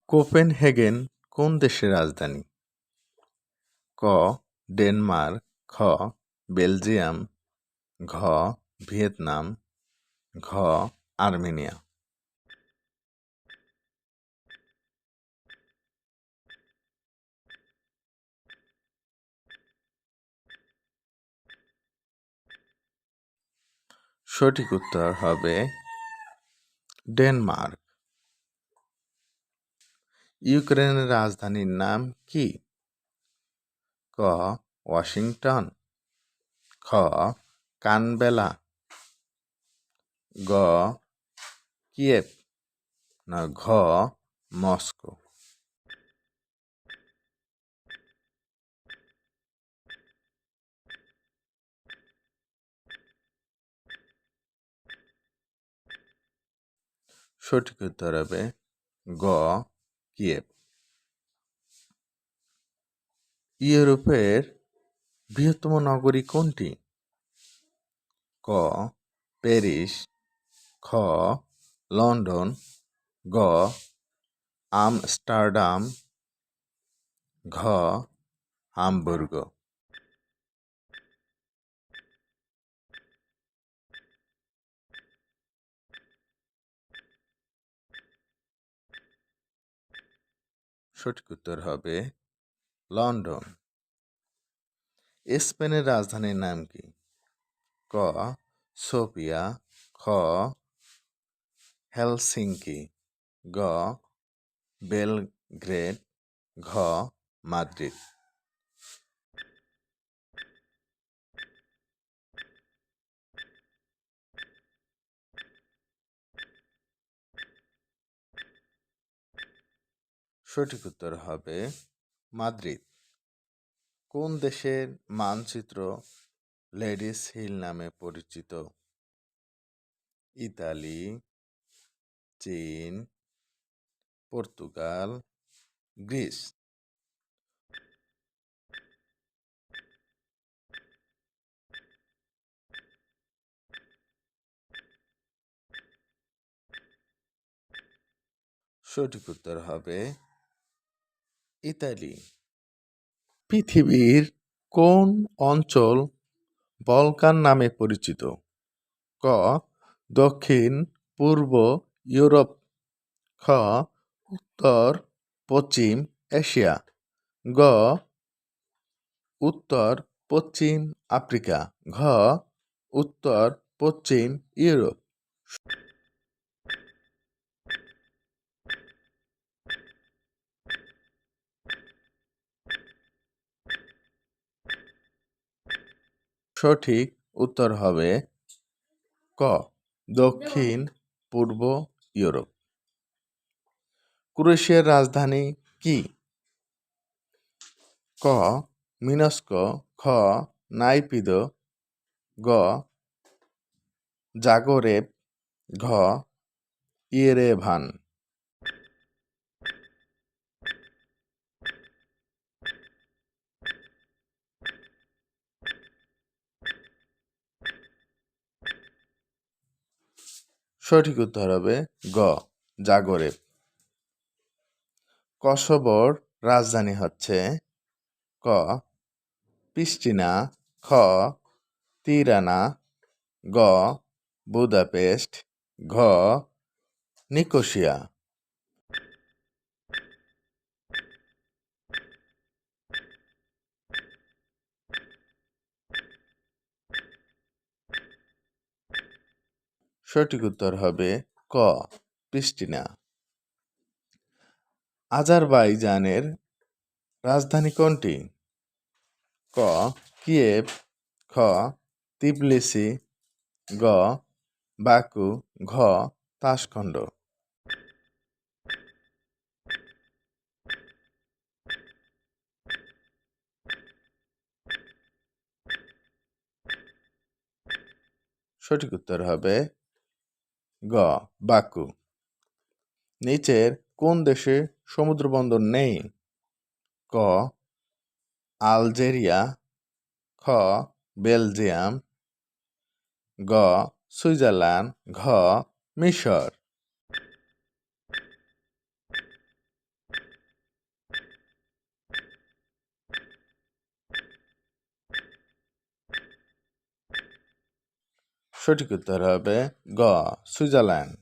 Copenhagen কোন দেশের রাজধানী? ক. ডেনমার্ক, খ. বেলজিয়াম, ঘ. ভিয়েতনাম, ঘ. আর্মেনিয়া। সঠিক উত্তর হবে ডেনমার্ক। ইউক্রেনের রাজধানীর নাম কি? ক. ওয়াশিংটন, খ. কানবেলা, গ. কিয়েভ, না ঘ. মস্কো। সঠিক উত্তর হবে গ. কিয়েভ। ইউরোপের বৃহত্তম নগরী কোনটি? ক. প্যারিস, খ. লন্ডন, গ. আমস্টারডাম, ঘ. হামবুর্গ। সঠিক উত্তর হবে লন্ডন। স্পেনের রাজধানীর নাম কি? ক. সোফিয়া, খ. হেলসিঙ্কি, গ. বেলগ্রেড, ঘ. মাদ্রিদ। সঠিক উত্তর হবে মাদ্রিদ। কোন দেশের মানচিত্র লেডিস হিল নামে পরিচিত? ইতালি, চীন, পর্তুগাল, গ্রিস। সঠিক উত্তর হবে ইতালি। পৃথিবীর কোন অঞ্চল বলকান নামে পরিচিত? ক. দক্ষিণ পূর্ব ইউরোপ, খ. উত্তর পশ্চিম এশিয়া, গ. উত্তর পশ্চিম আফ্রিকা, ঘ. উত্তর পশ্চিম ইউরোপ। সঠিক উত্তর হবে ক. দক্ষিণ পূর্ব ইউরোপ। ক্রোয়েশিয়ার রাজধানী কি? ক. মিনস্ক, খ. নাইপিদো, গ. জাগরেব, ঘ. ইয়েরেভান। সঠিক উত্তর হবে গ. জাগরেব। কসোভোর রাজধানী হচ্ছে ক. প্রিস্টিনা, খ. তিরানা, গ. বুদাপেস্ট, ঘ. নিকোসিয়া। সঠিক উত্তর হবে ক. প্রিস্টিনা। আজারবাইজানের রাজধানী কোনটি? ক. কিয়েভ, খ. তিবলিসি, গ. বাকু, ঘ. তাশখন্ড। সঠিক উত্তর হবে গ. বাকু। নিচের কোন দেশে সমুদ্রবন্দর নেই? ক. আলজেরিয়া, খ. বেলজিয়াম, গ. সুইজারল্যান্ড, ঘ. মিশর। সঠিক উত্তর হবে গ সুইজারল্যান্ড।